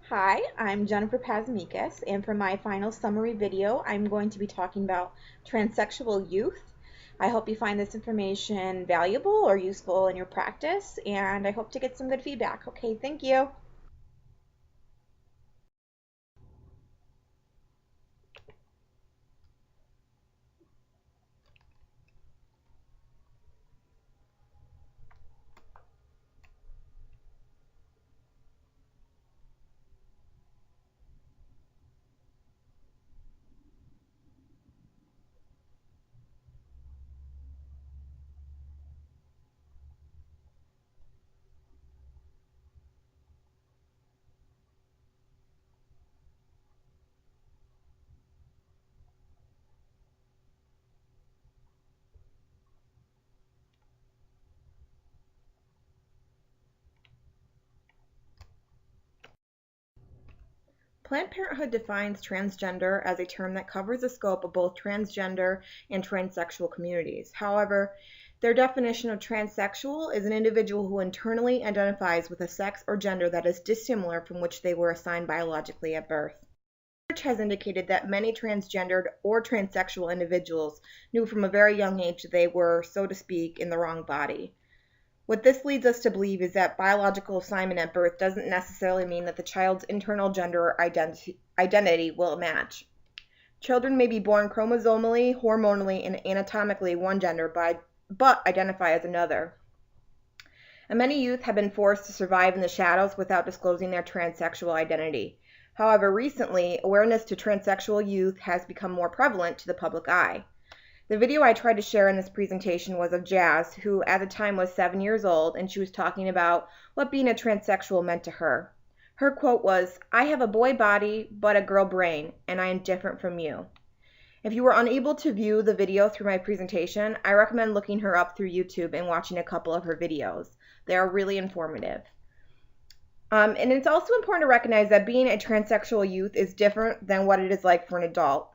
Hi, I'm Jennifer Pazamikas, and for my final summary video, I'm going to be talking about transsexual youth. I hope you find this information valuable or useful in your practice, and I hope to get some good feedback. Okay, thank you. Planned Parenthood defines transgender as a term that covers the scope of both transgender and transsexual communities. However, their definition of transsexual is an individual who internally identifies with a sex or gender that is dissimilar from which they were assigned biologically at birth. Research has indicated that many transgendered or transsexual individuals knew from a very young age that they were, so to speak, in the wrong body. What this leads us to believe is that biological assignment at birth doesn't necessarily mean that the child's internal gender or identity will match. Children may be born chromosomally, hormonally, and anatomically one gender, but identify as another. And many youth have been forced to survive in the shadows without disclosing their transsexual identity. However, recently, awareness to transsexual youth has become more prevalent to the public eye. The video I tried to share in this presentation was of Jazz, who at the time was 7 years old, and she was talking about what being a transsexual meant to her. Her quote was, "I have a boy body, but a girl brain, and I am different from you." If you were unable to view the video through my presentation, I recommend looking her up through YouTube and watching a couple of her videos. They are really informative. And it's also important to recognize that being a transsexual youth is different than what it is like for an adult.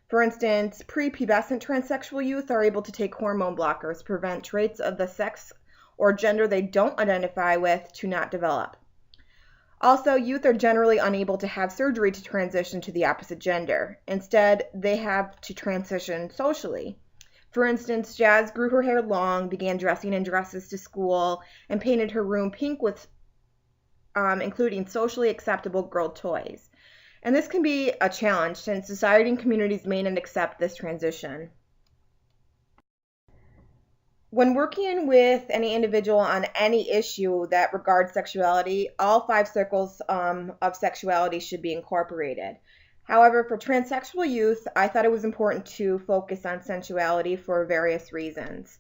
For instance, prepubescent transsexual youth are able to take hormone blockers to prevent traits of the sex or gender they don't identify with to not develop. Also, youth are generally unable to have surgery to transition to the opposite gender. Instead, they have to transition socially. For instance, Jazz grew her hair long, began dressing in dresses to school, and painted her room pink with including socially acceptable girl toys. And this can be a challenge since society and communities may not accept this transition. When working with any individual on any issue that regards sexuality, all 5 circles of sexuality should be incorporated. However, for transsexual youth, I thought it was important to focus on sensuality for various reasons.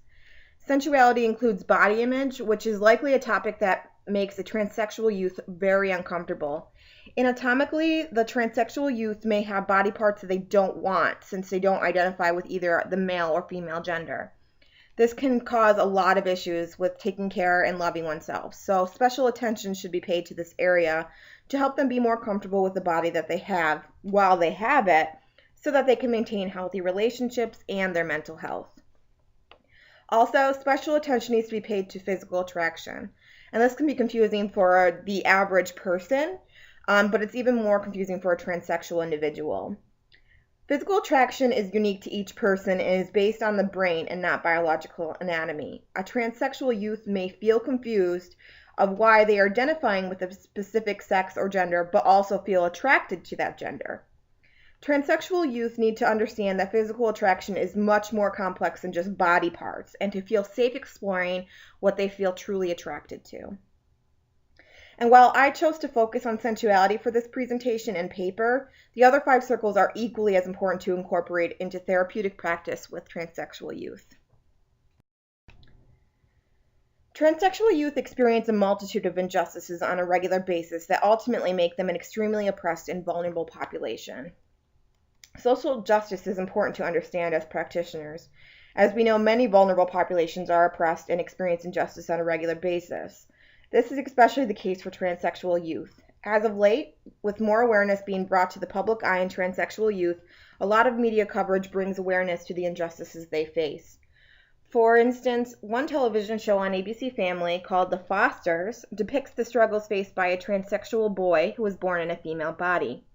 Sensuality includes body image, which is likely a topic that makes a transsexual youth very uncomfortable. Anatomically, the transsexual youth may have body parts that they don't want since they don't identify with either the male or female gender. This can cause a lot of issues with taking care and loving oneself. So special attention should be paid to this area to help them be more comfortable with the body that they have while they have it so that they can maintain healthy relationships and their mental health. Also, special attention needs to be paid to physical attraction. And this can be confusing for the average person, but it's even more confusing for a transsexual individual. Physical attraction is unique to each person and is based on the brain and not biological anatomy. A transsexual youth may feel confused of why they are identifying with a specific sex or gender, but also feel attracted to that gender. Transsexual youth need to understand that physical attraction is much more complex than just body parts and to feel safe exploring what they feel truly attracted to. And while I chose to focus on sensuality for this presentation and paper, the other 5 circles are equally as important to incorporate into therapeutic practice with transsexual youth. Transsexual youth experience a multitude of injustices on a regular basis that ultimately make them an extremely oppressed and vulnerable population. Social justice is important to understand as practitioners. As we know, many vulnerable populations are oppressed and experience injustice on a regular basis. This is especially the case for transsexual youth. As of late, with more awareness being brought to the public eye in transsexual youth, a lot of media coverage brings awareness to the injustices they face. For instance, one television show on ABC Family called The Fosters depicts the struggles faced by a transsexual boy who was born in a female body.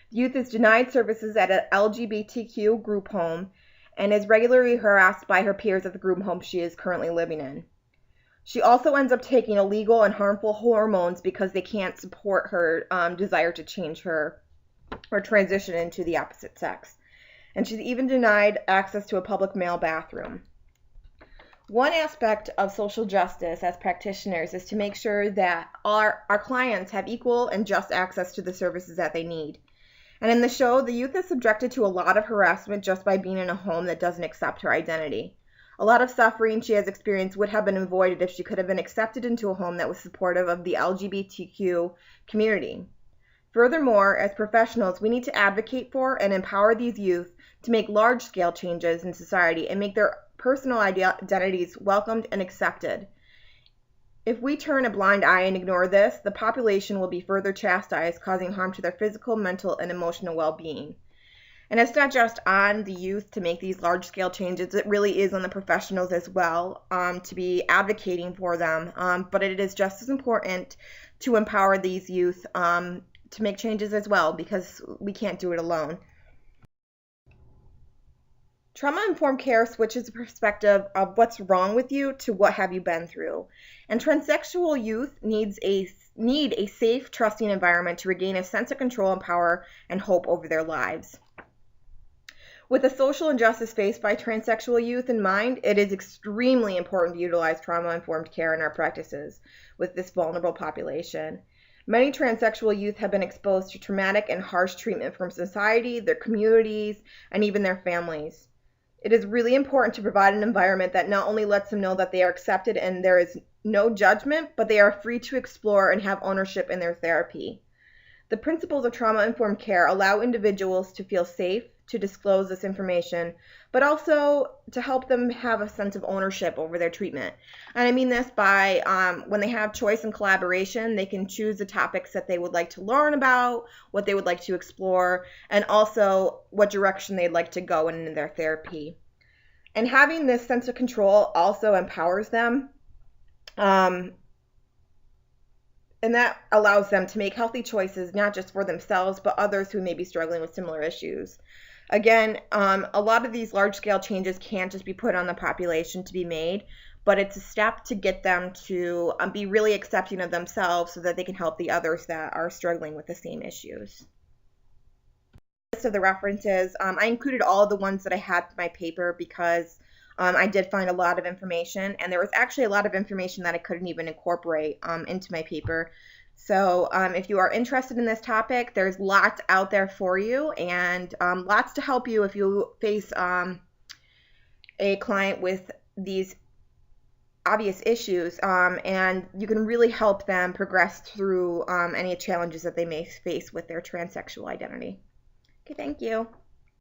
The youth is denied services at an LGBTQ group home and is regularly harassed by her peers at the group home she is currently living in. She also ends up taking illegal and harmful hormones because they can't support her desire to change her or transition into the opposite sex. And she's even denied access to a public male bathroom. One aspect of social justice as practitioners is to make sure that our clients have equal and just access to the services that they need. And in the show, the youth is subjected to a lot of harassment just by being in a home that doesn't accept her identity. A lot of suffering she has experienced would have been avoided if she could have been accepted into a home that was supportive of the LGBTQ community. Furthermore, as professionals, we need to advocate for and empower these youth to make large-scale changes in society and make their personal identities welcomed and accepted. If we turn a blind eye and ignore this, the population will be further chastised, causing harm to their physical, mental, and emotional well-being. And it's not just on the youth to make these large-scale changes, it really is on the professionals as well to be advocating for them. But it is just as important to empower these youth to make changes as well, because we can't do it alone. Trauma-informed care switches the perspective of what's wrong with you to what have you been through. And transsexual youth need a safe, trusting environment to regain a sense of control and power and hope over their lives. With the social injustice faced by transsexual youth in mind, it is extremely important to utilize trauma-informed care in our practices with this vulnerable population. Many transsexual youth have been exposed to traumatic and harsh treatment from society, their communities, and even their families. It is really important to provide an environment that not only lets them know that they are accepted and there is no judgment, but they are free to explore and have ownership in their therapy. The principles of trauma-informed care allow individuals to feel safe to disclose this information, but also to help them have a sense of ownership over their treatment. And I mean this by when they have choice and collaboration, they can choose the topics that they would like to learn about, what they would like to explore, and also what direction they'd like to go in their therapy. And having this sense of control also empowers them, and that allows them to make healthy choices, not just for themselves, but others who may be struggling with similar issues. Again, a lot of these large-scale changes can't just be put on the population to be made, but it's a step to get them to be really accepting of themselves so that they can help the others that are struggling with the same issues. List of the references, I included all of the ones that I had in my paper because I did find a lot of information, and there was actually a lot of information that I couldn't even incorporate into my paper. So if you are interested in this topic, there's lots out there for you, and lots to help you if you face a client with these obvious issues, and you can really help them progress through any challenges that they may face with their transsexual identity. Okay, thank you.